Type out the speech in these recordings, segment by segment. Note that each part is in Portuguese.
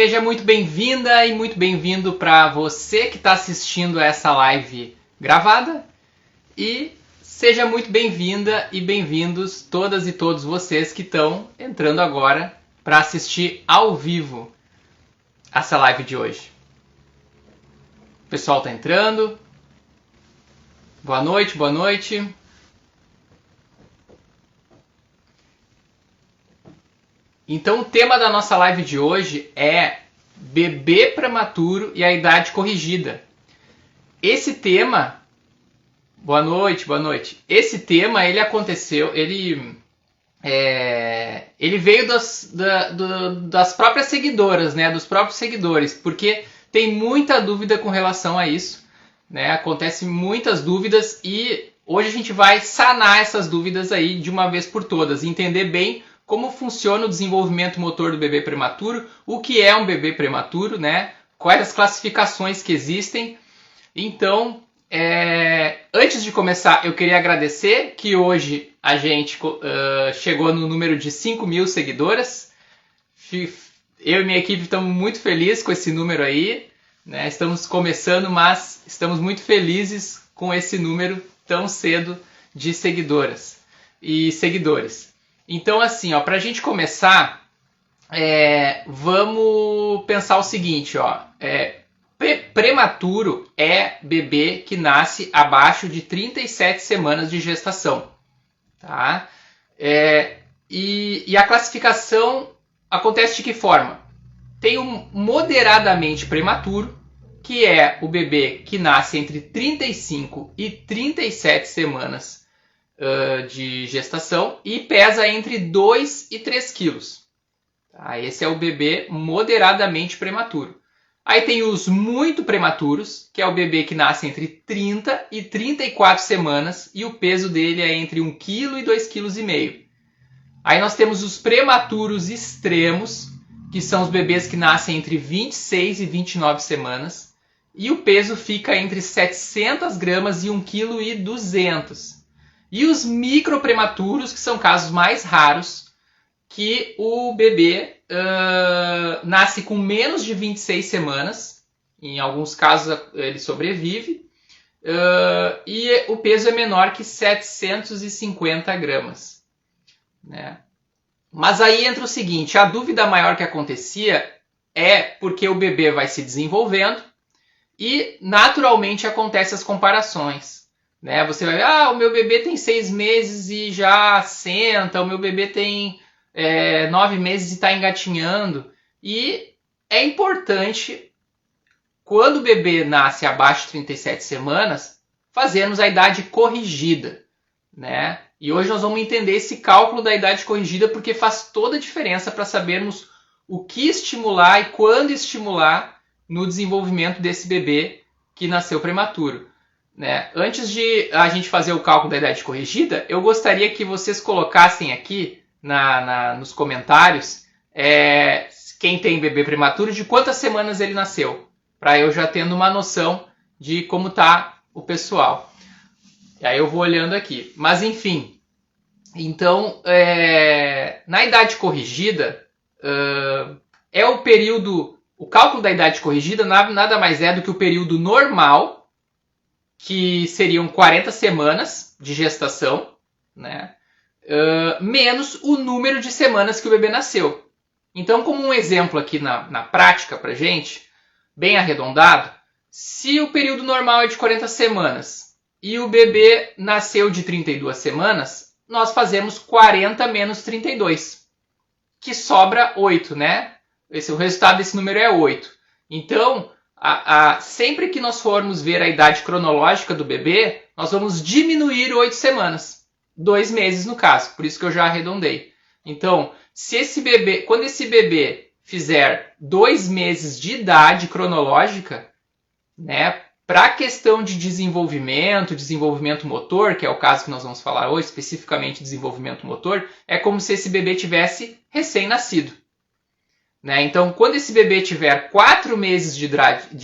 Seja muito bem-vinda e muito bem-vindo para você que está assistindo essa live gravada. E seja muito bem-vinda e bem-vindos todas e todos vocês que estão entrando agora para assistir ao vivo essa live de hoje. O pessoal está entrando. Boa noite, boa noite. Então o tema da nossa live de hoje é bebê prematuro e a idade corrigida. Esse tema, boa noite. Esse tema ele aconteceu, ele veio das próprias seguidoras, né, dos próprios seguidores, porque tem muita dúvida com relação a isso, né? Acontecem muitas dúvidas e hoje a gente vai sanar essas dúvidas aí de uma vez por todas, entender bem como funciona o desenvolvimento motor do bebê prematuro, o que é um bebê prematuro, né? Quais as classificações que existem. Então, antes de começar, eu queria agradecer que hoje a gente chegou no número de 5.000 seguidoras. Eu e minha equipe estamos muito felizes com esse número aí, né? Estamos começando, mas estamos muito felizes com esse número tão cedo de seguidoras e seguidores. Então, assim, para a gente começar, vamos pensar o seguinte, prematuro é bebê que nasce abaixo de 37 semanas de gestação, tá? E a classificação acontece de que forma? Tem um moderadamente prematuro, que é o bebê que nasce entre 35 e 37 semanas de gestação e pesa entre 2 e 3 quilos. Tá? Esse é o bebê moderadamente prematuro. Aí tem os muito prematuros, que é o bebê que nasce entre 30 e 34 semanas e o peso dele é entre 1 kg e 2,5 kg. Aí nós temos os prematuros extremos, que são os bebês que nascem entre 26 e 29 semanas e o peso fica entre 700 gramas e 1,2 kg. E os microprematuros, que são casos mais raros, que o bebê nasce com menos de 26 semanas, em alguns casos ele sobrevive, e o peso é menor que 750 gramas. Né? Mas aí entra o seguinte, a dúvida maior que acontecia é porque o bebê vai se desenvolvendo e naturalmente acontecem as comparações. Né? Você vai ver, o meu bebê tem 6 meses e já senta, o meu bebê tem 9 meses e está engatinhando. E é importante, quando o bebê nasce abaixo de 37 semanas, fazermos a idade corrigida. Né? E hoje nós vamos entender esse cálculo da idade corrigida porque faz toda a diferença para sabermos o que estimular e quando estimular no desenvolvimento desse bebê que nasceu prematuro. Né? Antes de a gente fazer o cálculo da idade corrigida, eu gostaria que vocês colocassem aqui nos comentários quem tem bebê prematuro, de quantas semanas ele nasceu, para eu já tendo uma noção de como está o pessoal. E aí eu vou olhando aqui. Mas enfim, então na idade corrigida é o período, o cálculo da idade corrigida nada mais é do que o período normal, que seriam 40 semanas de gestação, né? Menos o número de semanas que o bebê nasceu. Então, como um exemplo aqui na prática pra gente, bem arredondado, se o período normal é de 40 semanas e o bebê nasceu de 32 semanas, nós fazemos 40 menos 32, que sobra 8, né? O resultado desse número é 8. Então, sempre que nós formos ver a idade cronológica do bebê, nós vamos diminuir 8 semanas. 2 meses no caso, por isso que eu já arredondei. Então, quando esse bebê fizer 2 meses de idade cronológica, né, para a questão de desenvolvimento motor, que é o caso que nós vamos falar hoje, especificamente desenvolvimento motor, é como se esse bebê tivesse recém-nascido. Né? Então, quando esse bebê tiver 4 meses de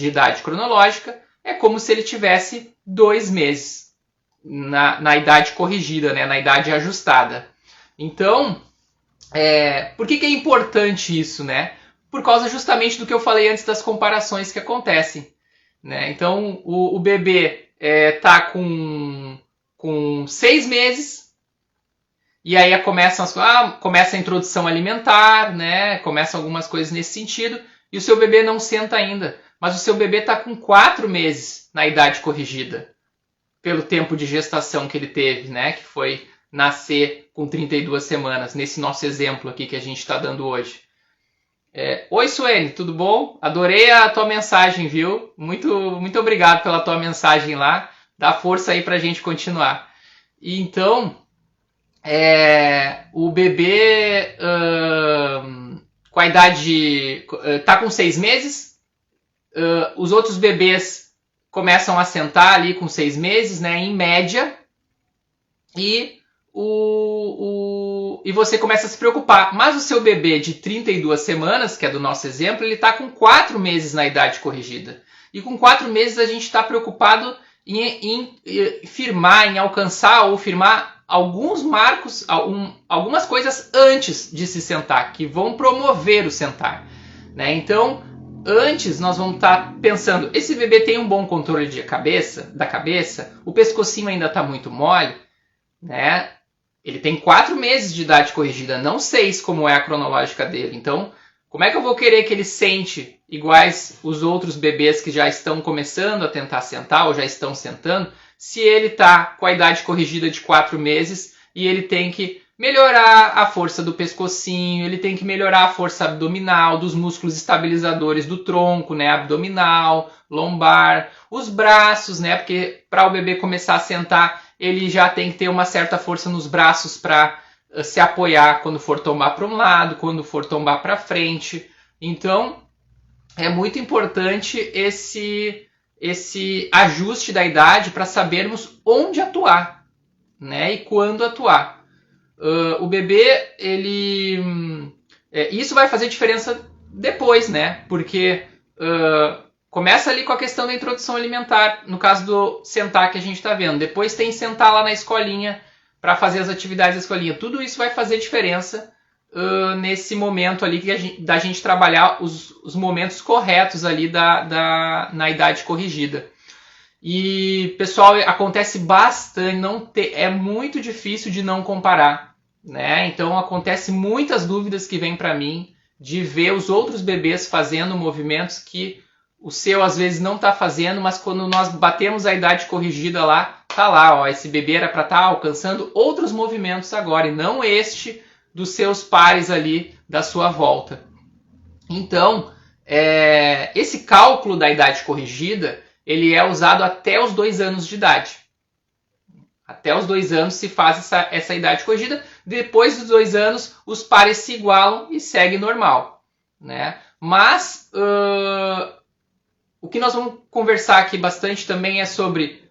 idade cronológica, é como se ele tivesse 2 meses na idade corrigida, né? Na idade ajustada. Então, por que é importante isso? Né? por causa justamente do que eu falei antes das comparações que acontecem, né? Então, o bebê está com 6 meses, e aí começa a introdução alimentar, né? Começam algumas coisas nesse sentido, e o seu bebê não senta ainda, mas o seu bebê está com 4 meses na idade corrigida, pelo tempo de gestação que ele teve, né? Que foi nascer com 32 semanas, nesse nosso exemplo aqui que a gente está dando hoje. Oi, Suene, tudo bom? Adorei a tua mensagem, viu? Muito obrigado pela tua mensagem lá. Dá força aí pra gente continuar. E então, o bebê com a idade... tá com 6 meses. Os outros bebês começam a sentar ali com 6 meses, né? Em média. E você começa a se preocupar. Mas o seu bebê de 32 semanas, que é do nosso exemplo, ele está com 4 meses na idade corrigida. E com 4 meses a gente está preocupado em firmar, em alcançar ou firmar alguns marcos, algumas coisas antes de se sentar, que vão promover o sentar, né? Então, antes nós vamos estar pensando, esse bebê tem um bom controle da cabeça, o pescocinho ainda está muito mole, né? Ele tem 4 meses de idade corrigida, não 6 como é a cronológica dele. Então, como é que eu vou querer que ele sente iguais os outros bebês que já estão começando a tentar sentar ou já estão sentando, se ele está com a idade corrigida de 4 meses e ele tem que melhorar a força do pescocinho, ele tem que melhorar a força abdominal, dos músculos estabilizadores do tronco, né, abdominal, lombar, os braços, né, porque para o bebê começar a sentar, ele já tem que ter uma certa força nos braços para se apoiar quando for tombar para um lado, quando for tombar para frente. Então, é muito importante esse ajuste da idade para sabermos onde atuar, né, e quando atuar. O bebê, isso vai fazer diferença depois, né? Porque começa ali com a questão da introdução alimentar, no caso do sentar que a gente está vendo. Depois tem sentar lá na escolinha para fazer as atividades da escolinha. Tudo isso vai fazer diferença nesse momento ali da gente trabalhar os momentos corretos ali na idade corrigida. E, pessoal, acontece bastante, é muito difícil de não comparar, né? Então, acontece muitas dúvidas que vêm para mim de ver os outros bebês fazendo movimentos que o seu, às vezes, não está fazendo, mas quando nós batemos a idade corrigida lá, tá lá, ó, esse bebê era para estar alcançando outros movimentos agora, e não este dos seus pares ali da sua volta. Então, esse cálculo da idade corrigida, ele é usado até os 2 anos de idade. Até os 2 anos se faz essa idade corrigida. Depois dos 2 anos, os pares se igualam e segue normal, né? Mas o que nós vamos conversar aqui bastante também é sobre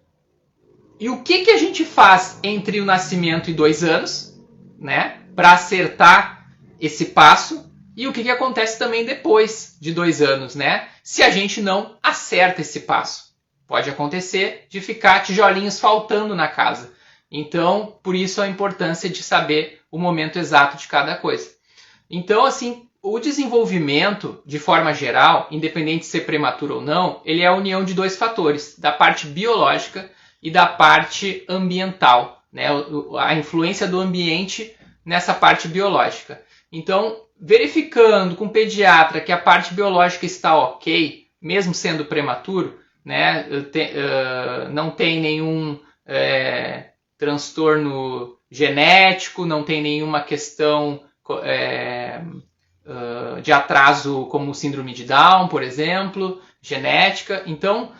e o que a gente faz entre o nascimento e 2 anos, né? Para acertar esse passo. E o que acontece também depois de 2 anos, né? Se a gente não acerta esse passo. Pode acontecer de ficar tijolinhos faltando na casa. Então, por isso a importância de saber o momento exato de cada coisa. Então, assim, o desenvolvimento, de forma geral, independente de ser prematuro ou não, ele é a união de 2 fatores, da parte biológica e da parte ambiental, né? A influência do ambiente nessa parte biológica. Então, verificando com o pediatra que a parte biológica está ok, mesmo sendo prematuro, né, não tem nenhum transtorno genético, não tem nenhuma questão de atraso como síndrome de Down, por exemplo, genética. Então,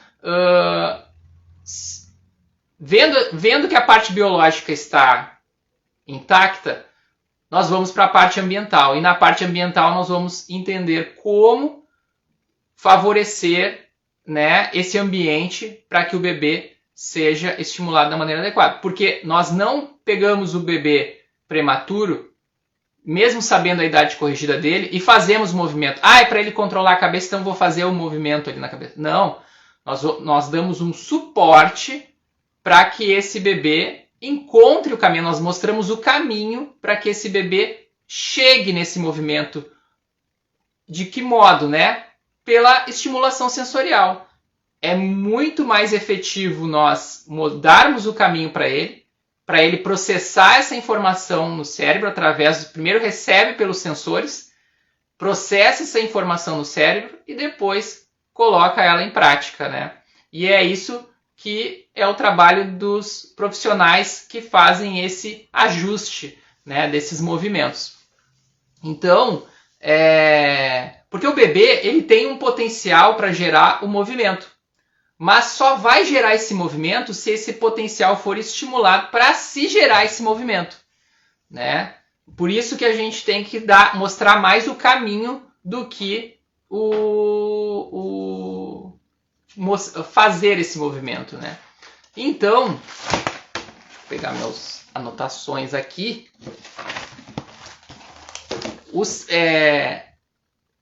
vendo que a parte biológica está intacta, nós vamos para a parte ambiental. E na parte ambiental nós vamos entender como favorecer, né, esse ambiente para que o bebê seja estimulado da maneira adequada. Porque nós não pegamos o bebê prematuro, mesmo sabendo a idade corrigida dele, e fazemos o movimento. É para ele controlar a cabeça, então vou fazer o movimento ali na cabeça. Não, nós damos um suporte para que esse bebê encontre o caminho. Nós mostramos o caminho para que esse bebê chegue nesse movimento De que modo, né? Pela estimulação sensorial. É muito mais efetivo nós mudarmos o caminho para ele processar essa informação no cérebro através do... Primeiro recebe pelos sensores, processa essa informação no cérebro e depois coloca ela em prática, né? E é isso que é o trabalho dos profissionais que fazem esse ajuste, né, desses movimentos. Então, porque o bebê ele tem um potencial para gerar o movimento, mas só vai gerar esse movimento se esse potencial for estimulado para se gerar esse movimento, né? Por isso que a gente tem que mostrar mais o caminho do que fazer esse movimento, né? Então, deixa eu pegar minhas anotações aqui.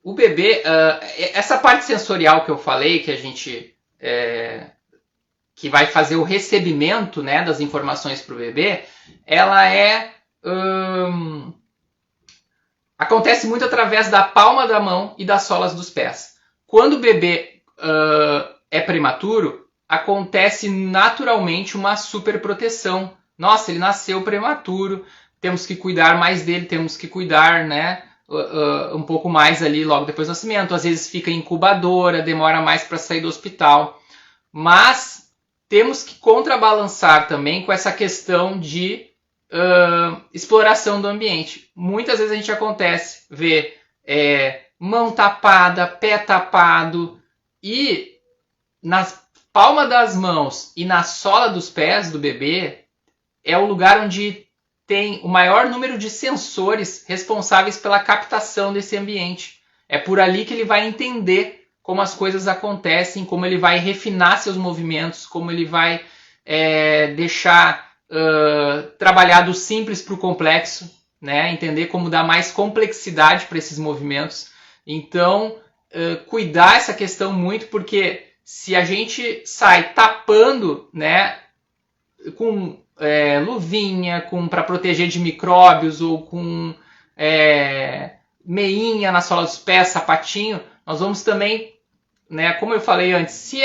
O bebê, essa parte sensorial que eu falei, que a gente que vai fazer o recebimento, né, das informações para o bebê, ela acontece muito através da palma da mão e das solas dos pés. Quando o bebê é prematuro, acontece naturalmente uma superproteção. Nossa, ele nasceu prematuro, temos que cuidar mais dele, temos que cuidar, né, um pouco mais ali logo depois do nascimento. Às vezes fica em incubadora, demora mais para sair do hospital. Mas temos que contrabalançar também com essa questão de exploração do ambiente. Muitas vezes a gente vê mão tapada, pé tapado, e nas palmas das mãos e na sola dos pés do bebê é o lugar onde tem o maior número de sensores responsáveis pela captação desse ambiente. É por ali que ele vai entender como as coisas acontecem, como ele vai refinar seus movimentos, como ele vai deixar trabalhar do simples para o complexo, né? Entender como dar mais complexidade para esses movimentos. Então, cuidar essa questão muito, porque se a gente sai tapando, né, com luvinha, para proteger de micróbios, ou com meinha na sola dos pés, sapatinho, nós vamos também, né, como eu falei antes, se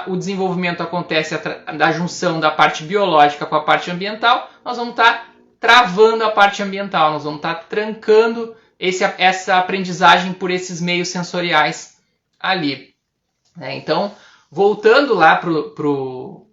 o desenvolvimento acontece da junção da parte biológica com a parte ambiental, nós vamos estar travando a parte ambiental, nós vamos estar trancando essa aprendizagem por esses meios sensoriais ali. Então, voltando lá pro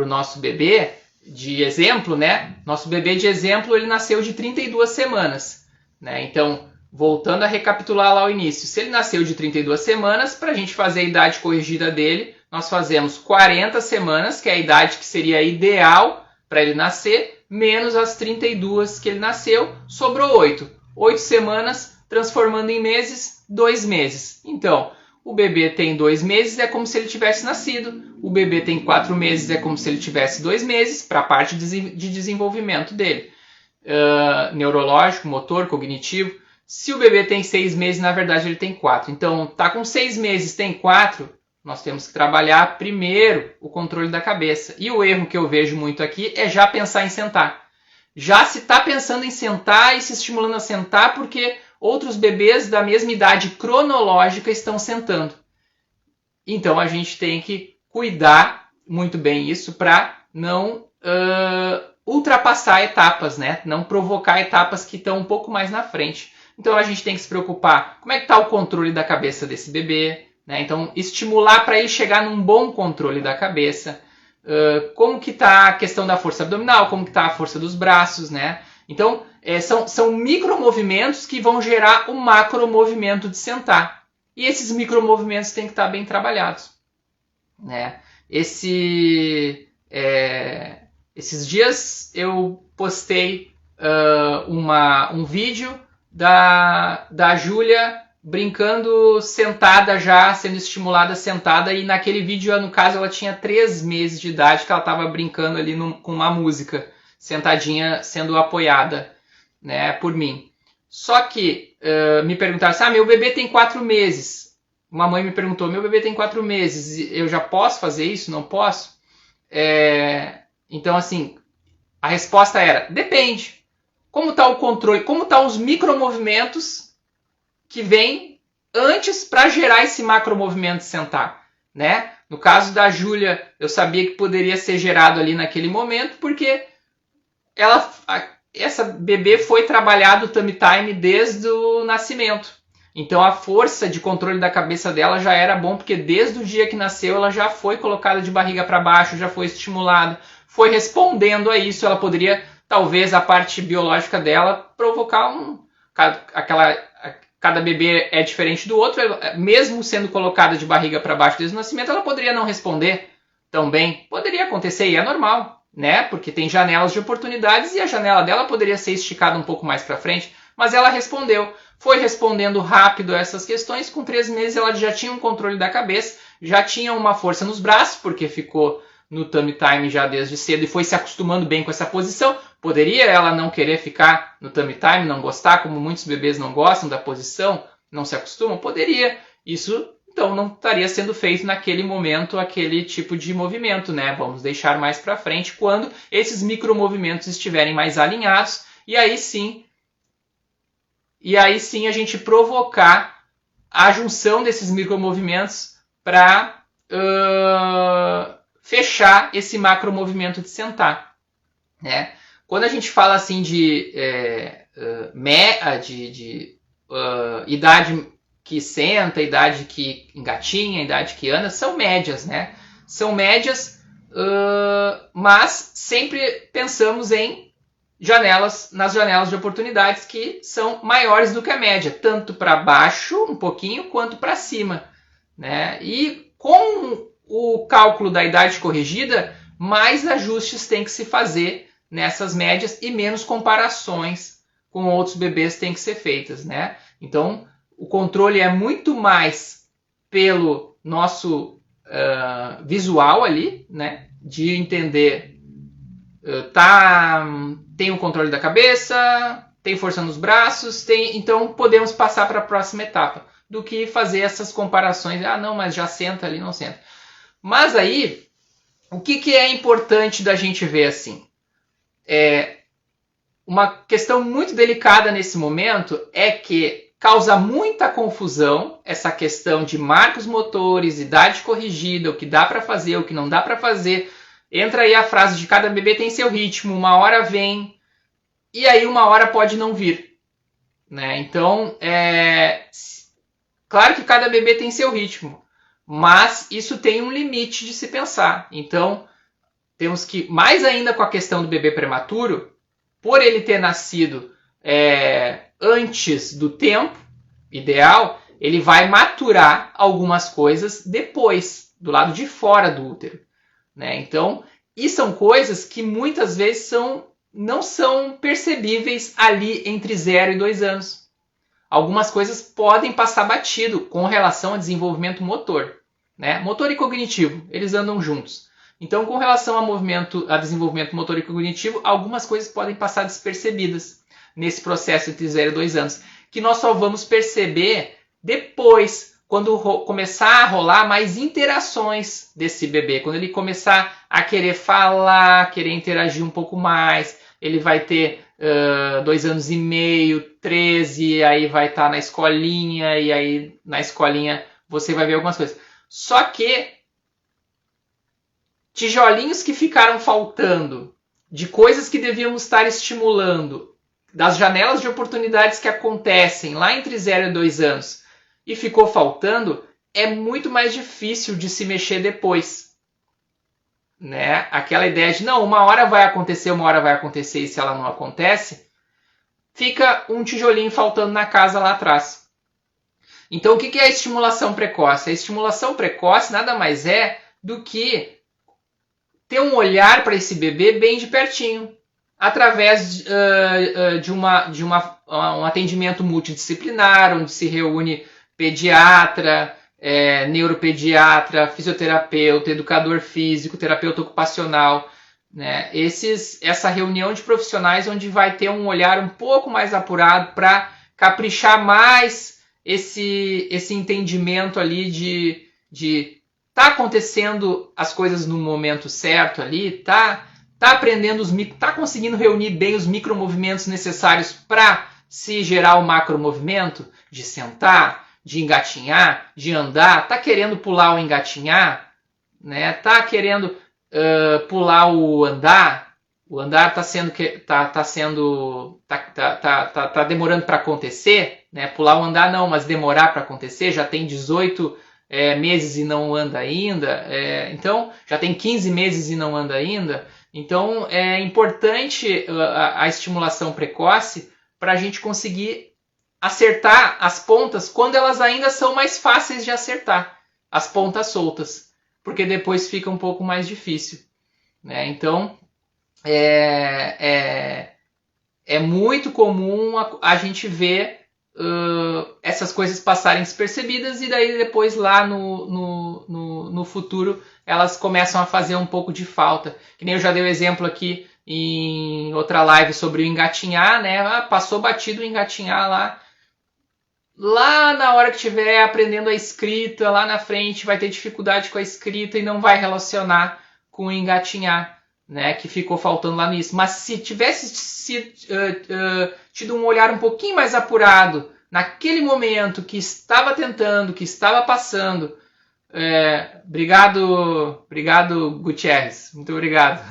nosso bebê de exemplo, né? Nosso bebê de exemplo, ele nasceu de 32 semanas, né? Então, voltando a recapitular lá o início, se ele nasceu de 32 semanas, para a gente fazer a idade corrigida dele, nós fazemos 40 semanas, que é a idade que seria ideal para ele nascer, menos as 32 que ele nasceu, sobrou 8. 8 semanas, transformando em meses, 2 meses. Então, o bebê tem 2 meses, é como se ele tivesse nascido. O bebê tem 4 meses, é como se ele tivesse 2 meses, para a parte de desenvolvimento dele. Neurológico, motor, cognitivo. Se o bebê tem 6 meses, na verdade ele tem 4. Então, tá com 6 meses, tem 4, nós temos que trabalhar primeiro o controle da cabeça. E o erro que eu vejo muito aqui é já pensar em sentar. Já se está pensando em sentar e se estimulando a sentar porque outros bebês da mesma idade cronológica estão sentando. Então, a gente tem que cuidar muito bem isso para não ultrapassar etapas, né? Não provocar etapas que estão um pouco mais na frente. Então, a gente tem que se preocupar como é que está o controle da cabeça desse bebê, né? Então, estimular para ele chegar num bom controle da cabeça. Como que está a questão da força abdominal, como que está a força dos braços, né? Então, são micromovimentos que vão gerar o macromovimento de sentar. E esses micromovimentos têm que estar bem trabalhados, né? Esses dias eu postei um vídeo da Júlia brincando sentada já, sendo estimulada sentada, e naquele vídeo, no caso, ela tinha 3 meses de idade, que ela estava brincando ali com uma música, sentadinha, sendo apoiada, né, por mim. Só que me perguntaram assim, meu bebê tem 4 meses. Uma mãe me perguntou, meu bebê tem 4 meses, eu já posso fazer isso? Não posso? Então, assim, a resposta era, depende. Como está o controle, como estão os micromovimentos que vem antes para gerar esse macromovimento de sentar, né? No caso da Júlia, eu sabia que poderia ser gerado ali naquele momento, porque essa bebê foi trabalhado o tummy time desde o nascimento. Então a força de controle da cabeça dela já era bom, porque desde o dia que nasceu ela já foi colocada de barriga para baixo, já foi estimulada, foi respondendo a isso. Ela poderia, talvez, a parte biológica dela provocar cada bebê é diferente do outro, mesmo sendo colocada de barriga para baixo desde o nascimento, ela poderia não responder tão bem. Poderia acontecer e é normal, né? Porque tem janelas de oportunidades e a janela dela poderia ser esticada um pouco mais para frente, mas ela respondeu. Foi respondendo rápido a essas questões. Com 3 meses ela já tinha um controle da cabeça, já tinha uma força nos braços, porque ficou no tummy time já desde cedo e foi se acostumando bem com essa posição. Poderia ela não querer ficar no tummy time, não gostar, como muitos bebês não gostam da posição, não se acostumam? Poderia. Isso, então, não estaria sendo feito naquele momento, aquele tipo de movimento, né? Vamos deixar mais para frente, quando esses micromovimentos estiverem mais alinhados, e aí sim a gente provocar a junção desses micromovimentos para fechar esse macromovimento de sentar, né? Quando a gente fala assim de idade que senta, idade que engatinha, idade que anda, são médias, né? São médias, mas sempre pensamos nas janelas de oportunidades que são maiores do que a média, tanto para baixo um pouquinho quanto para cima, né? E com o cálculo da idade corrigida, mais ajustes tem que se fazer nessas médias e menos comparações com outros bebês têm que ser feitas, né? Então, o controle é muito mais pelo nosso visual ali, né? De entender, tem o controle da cabeça, tem força nos braços, então podemos passar para a próxima etapa, do que fazer essas comparações. Não, mas já senta ali, não senta. Mas aí, o que é importante da gente ver assim? Uma questão muito delicada nesse momento é que causa muita confusão essa questão de marcos motores, idade corrigida, o que dá para fazer, o que não dá para fazer. Entra aí a frase de cada bebê tem seu ritmo, uma hora vem, e aí uma hora pode não vir, né? Então, claro que cada bebê tem seu ritmo, mas isso tem um limite de se pensar. Então, temos que, mais ainda com a questão do bebê prematuro, por ele ter nascido antes do tempo ideal, ele vai maturar algumas coisas depois, do lado de fora do útero, né? Então, e são coisas que muitas vezes não são percebíveis ali entre 0 e 2 anos. Algumas coisas podem passar batido com relação a desenvolvimento motor, né? Motor e cognitivo, eles andam juntos. Então, com relação a desenvolvimento motor e cognitivo, algumas coisas podem passar despercebidas nesse processo entre 0 e 2 anos, que nós só vamos perceber depois, quando começar a rolar mais interações desse bebê, quando ele começar a querer falar, querer interagir um pouco mais, ele vai ter 2 anos e meio, 13, aí vai estar na escolinha, e aí na escolinha você vai ver algumas coisas. Só que tijolinhos que ficaram faltando, de coisas que devíamos estar estimulando, das janelas de oportunidades que acontecem lá entre 0 e 2 anos, e ficou faltando, é muito mais difícil de se mexer depois, né? Aquela ideia de, não, uma hora vai acontecer, e se ela não acontece, fica um tijolinho faltando na casa lá atrás. Então, o que é a estimulação precoce? A estimulação precoce nada mais é do que ter um olhar para esse bebê bem de pertinho, através de um atendimento multidisciplinar, onde se reúne pediatra, neuropediatra, fisioterapeuta, educador físico, terapeuta ocupacional, né? Essa reunião de profissionais onde vai ter um olhar um pouco mais apurado para caprichar mais esse entendimento ali de tá acontecendo as coisas no momento certo ali, tá aprendendo tá conseguindo reunir bem os micromovimentos necessários para se gerar o macromovimento, de sentar, de engatinhar, de andar, tá querendo pular o engatinhar, né? Tá querendo pular o andar tá demorando para acontecer, né? Pular o andar não, mas demorar para acontecer, já tem 18 meses e não anda ainda, então já tem 15 meses e não anda ainda, então é importante a estimulação precoce para a gente conseguir acertar as pontas quando elas ainda são mais fáceis de acertar, as pontas soltas, porque depois fica um pouco mais difícil, né? Então é muito comum a gente ver essas coisas passarem despercebidas e daí depois lá no futuro elas começam a fazer um pouco de falta. Que nem eu já dei o exemplo aqui em outra live sobre o engatinhar, né? Passou batido o engatinhar lá na hora que estiver aprendendo a escrita, lá na frente vai ter dificuldade com a escrita e não vai relacionar com o engatinhar, né, que ficou faltando lá nisso. Mas se tivesse tido um olhar um pouquinho mais apurado naquele momento que estava tentando, que estava passando, obrigado Gutierrez, muito obrigado.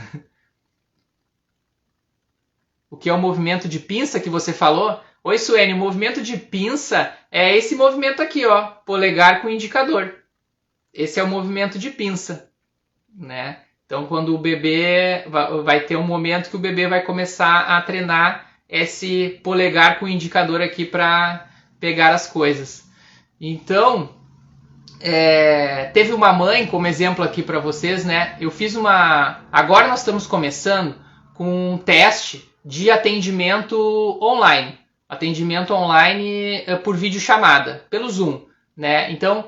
O que é o movimento de pinça que você falou? Oi, Suene, o movimento de pinça é esse movimento aqui, ó, polegar com indicador. Esse é o movimento de pinça, né? Então, quando o bebê vai ter um momento que o bebê vai começar a treinar esse polegar com o indicador aqui para pegar as coisas. Então, teve uma mãe, como exemplo aqui para vocês, né? Eu fiz agora nós estamos começando com um teste de atendimento online. Atendimento online por videochamada, pelo Zoom, né? Então,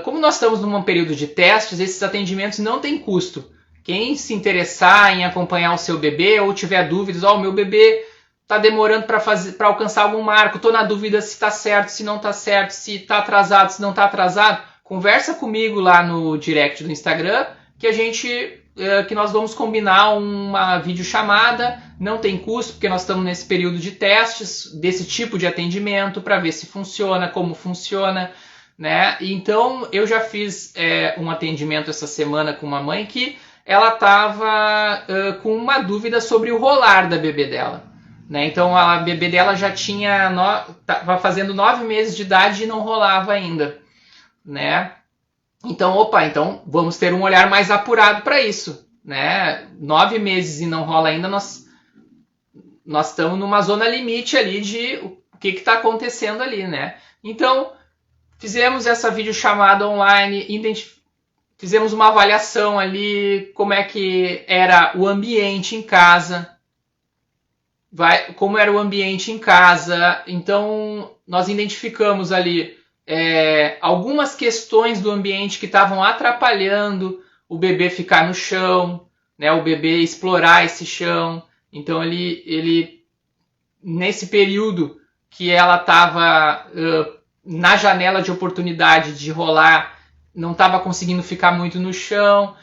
como nós estamos num período de testes, esses atendimentos não têm custo. Quem se interessar em acompanhar o seu bebê ou tiver dúvidas, o meu bebê está demorando para alcançar algum marco, estou na dúvida se está certo, se não está certo, se está atrasado, se não está atrasado, conversa comigo lá no direct do Instagram que nós vamos combinar uma videochamada, não tem custo, porque nós estamos nesse período de testes desse tipo de atendimento para ver se funciona, como funciona, né? Então, eu já fiz um atendimento essa semana com uma mãe que ela estava com uma dúvida sobre o rolar da bebê dela, né? Então, a bebê dela já estava fazendo 9 meses de idade e não rolava ainda, né? Então, então vamos ter um olhar mais apurado para isso, né? 9 meses e não rola ainda, nós estamos numa zona limite ali de o que está acontecendo ali, né? Então, fizemos essa videochamada online, fizemos uma avaliação ali, como é que era o ambiente em casa, como era o ambiente em casa. Então, nós identificamos ali algumas questões do ambiente que estavam atrapalhando o bebê ficar no chão, né, o bebê explorar esse chão. Então, ele nesse período que ela estava na janela de oportunidade de rolar, não estava conseguindo ficar muito no chão,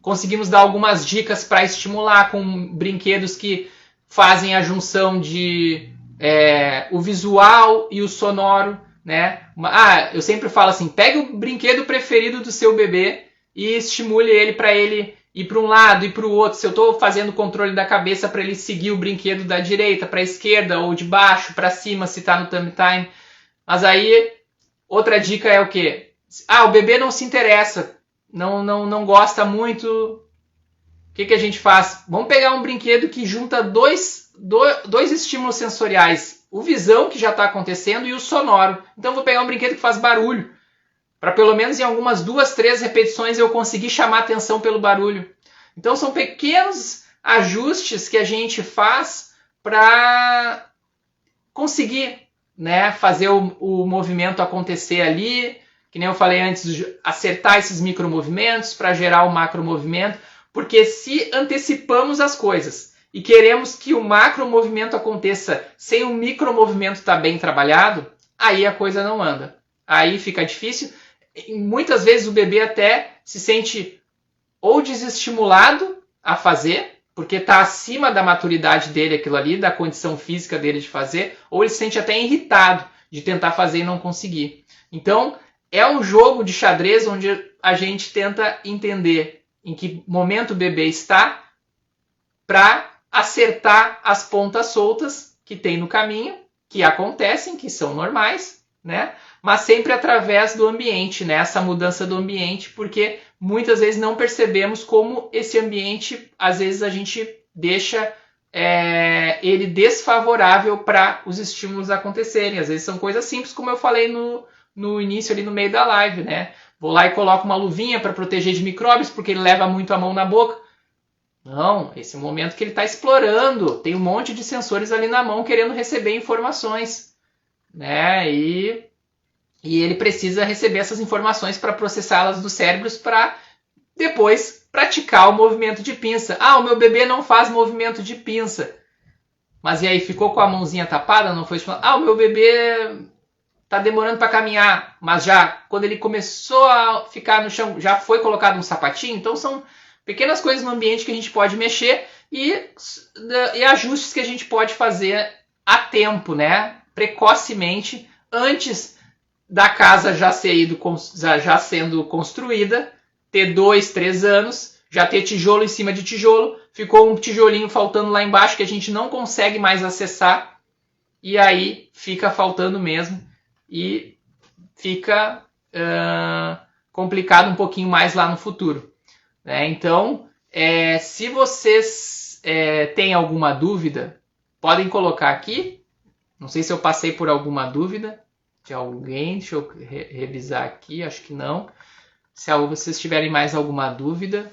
conseguimos dar algumas dicas para estimular com brinquedos que fazem a junção de o visual e o sonoro, né? Eu sempre falo assim, pegue o brinquedo preferido do seu bebê e estimule ele para ele ir para um lado e para o outro. Se eu estou fazendo o controle da cabeça para ele seguir o brinquedo da direita para a esquerda ou de baixo para cima se está no tummy time. Mas aí, outra dica é o quê? O bebê não se interessa, não gosta muito. O que a gente faz? Vamos pegar um brinquedo que junta dois estímulos sensoriais, o visão que já está acontecendo e o sonoro. Então vou pegar um brinquedo que faz barulho, para pelo menos em algumas 2, 3 repetições eu conseguir chamar atenção pelo barulho. Então são pequenos ajustes que a gente faz para conseguir, né, fazer o movimento acontecer ali, que nem eu falei antes, acertar esses micromovimentos para gerar o macromovimento, porque se antecipamos as coisas e queremos que o macromovimento aconteça sem o micromovimento estar bem trabalhado, aí a coisa não anda. Aí fica difícil. E muitas vezes o bebê até se sente ou desestimulado a fazer, porque está acima da maturidade dele aquilo ali, da condição física dele de fazer, ou ele se sente até irritado de tentar fazer e não conseguir. Então, é um jogo de xadrez onde a gente tenta entender em que momento o bebê está para acertar as pontas soltas que tem no caminho, que acontecem, que são normais, né? Mas sempre através do ambiente, né? Essa mudança do ambiente, porque muitas vezes não percebemos como esse ambiente, às vezes a gente deixa ele desfavorável para os estímulos acontecerem. Às vezes são coisas simples, como eu falei no início, ali no meio da live, né? Vou lá e coloco uma luvinha para proteger de micróbios, porque ele leva muito a mão na boca. Não, esse é o momento que ele está explorando. Tem um monte de sensores ali na mão querendo receber informações, né? E ele precisa receber essas informações para processá-las dos cérebros para depois praticar o movimento de pinça. Ah, o meu bebê não faz movimento de pinça. Mas e aí, ficou com a mãozinha tapada? Não foi? Ah, o meu bebê está demorando para caminhar. Mas já, quando ele começou a ficar no chão, já foi colocado um sapatinho? Então são pequenas coisas no ambiente que a gente pode mexer e ajustes que a gente pode fazer a tempo, né? Precocemente, antes da casa já sendo construída, ter 2, 3 anos, já ter tijolo em cima de tijolo, ficou um tijolinho faltando lá embaixo que a gente não consegue mais acessar, e aí fica faltando mesmo, e fica complicado um pouquinho mais lá no futuro. Então, se vocês têm alguma dúvida, podem colocar aqui. Não sei se eu passei por alguma dúvida de alguém. Deixa eu revisar aqui, acho que não. Se vocês tiverem mais alguma dúvida,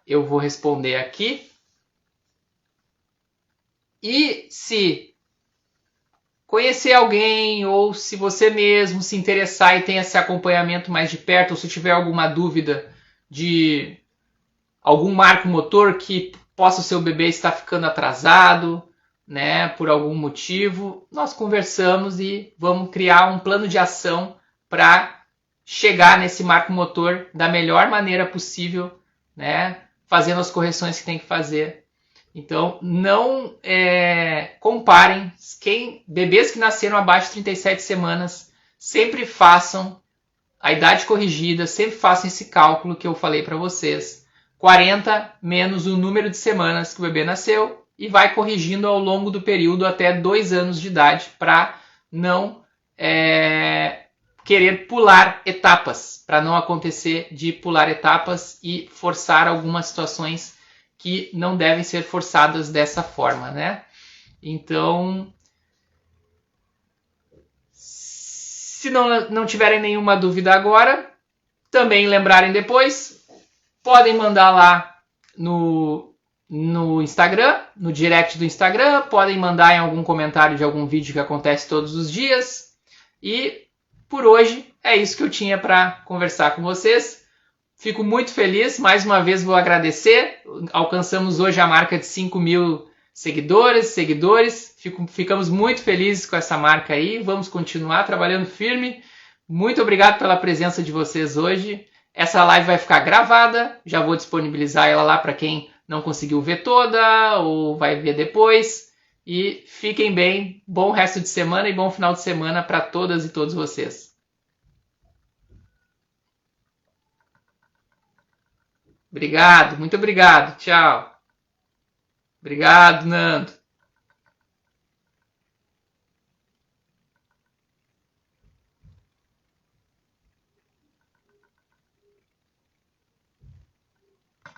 eu vou responder aqui. E se conhecer alguém, ou se você mesmo se interessar e tem esse acompanhamento mais de perto, ou se tiver alguma dúvida de algum marco motor que possa o seu bebê estar ficando atrasado, né, por algum motivo, nós conversamos e vamos criar um plano de ação para chegar nesse marco motor da melhor maneira possível, né, fazendo as correções que tem que fazer. Então, não comparem. Bebês que nasceram abaixo de 37 semanas, sempre façam a idade corrigida, sempre façam esse cálculo que eu falei para vocês. 40 menos o número de semanas que o bebê nasceu e vai corrigindo ao longo do período até 2 anos de idade para não querer pular etapas, para não acontecer de pular etapas e forçar algumas situações que não devem ser forçadas dessa forma, né? Então, se não tiverem nenhuma dúvida agora, também lembrarem depois, podem mandar lá no Instagram, no direct do Instagram, podem mandar em algum comentário de algum vídeo que acontece todos os dias. E por hoje é isso que eu tinha para conversar com vocês. Fico muito feliz, mais uma vez vou agradecer. Alcançamos hoje a marca de 5.000 seguidores. Ficamos muito felizes com essa marca aí. Vamos continuar trabalhando firme. Muito obrigado pela presença de vocês hoje. Essa live vai ficar gravada. Já vou disponibilizar ela lá para quem não conseguiu ver toda ou vai ver depois. E fiquem bem. Bom resto de semana e bom final de semana para todas e todos vocês. Obrigado, muito obrigado. Tchau. Obrigado, Nando.